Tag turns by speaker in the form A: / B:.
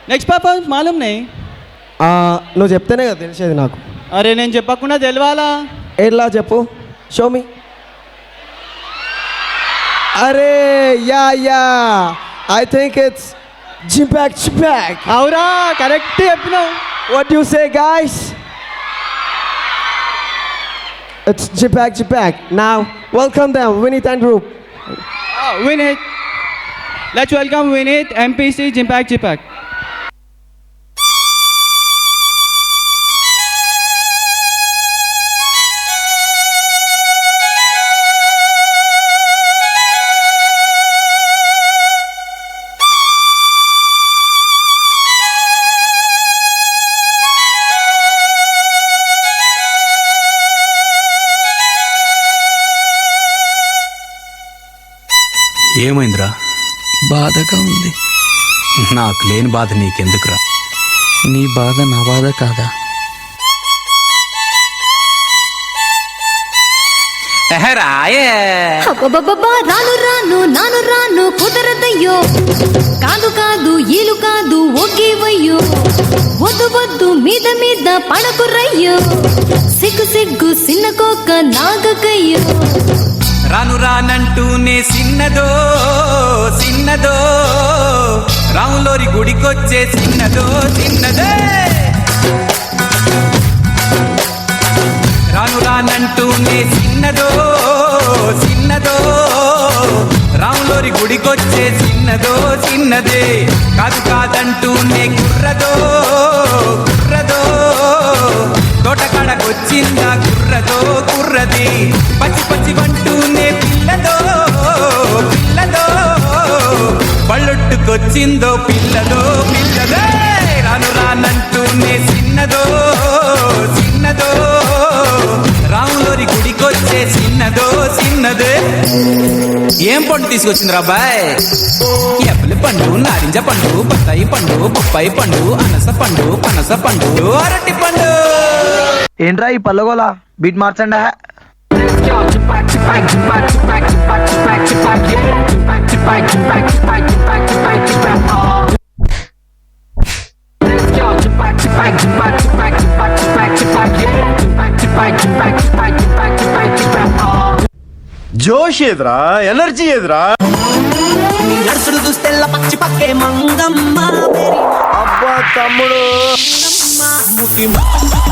A: Next performance మాలూమ్ నే.
B: నువ్వు చెప్తేనే కదా తెలిసేది నాకు.
A: అరే నేను చెప్పకుండా తెలవాలా?
B: ఎట్లా చెప్పు, షోమి. అరే యా ఐ థింక్ ఇట్స్ జింపాక్ట్.
A: అవురా, కరెక్ట్ చెప్పినావు.
B: What you say guys? It's Jipak. Now, welcome them, Vinit and group.
A: Vinit. Let's welcome Vinit, MPC, Jipak.
C: ఏమైందిరా?
D: బాధగా ఉంది.
C: నాకు లేని బాధ నీకెందుకురా?
D: నీ బాధ నా బాధ కాదా?
E: రాను కుదరదయ్యో, కాదు ఈలు కాదు ఒకేవయ్యో, వద్దు మీద పడకురయ్యో, సిగ్గు సిన్నకోక నాగకయ్యో.
C: రానంటూనే చిన్నదో రాములోరి గుడికొచ్చే చిన్నదే. రానంటూనే చిన్నదో రాములోరి గుడికొచ్చే చిన్నదే. కాదంటూనే కుర్రదో తోటకాడకొచ్చిందా కుర్రది. పచ్చి వంటూనే పిల్లదో పళ్ళొట్టుకొచ్చిందో పిల్లదే. రానంటూనే చిన్నదో రాములోరి గుడికొచ్చే చిన్నదే. ఏం పండు తీసుకొచ్చిందిరా బాయ్? ఎప్పలి పండు, నారింజ పండు, బత్తాయి పండు, బొప్పాయి పండు, అనస పండు, పనస పండు, అరటి పండు.
F: ఏంట్రా ఈ పల్లగోలా? బీట్ మార్చండా.
G: జోష్ ఎదురా, ఎనర్జీ ఎదురా.
H: నడుసులు చూస్తే పచ్చి పక్కే మంగమ్మ.
G: అబ్బా తమ్ముడు
H: ముటి మంగమ్మ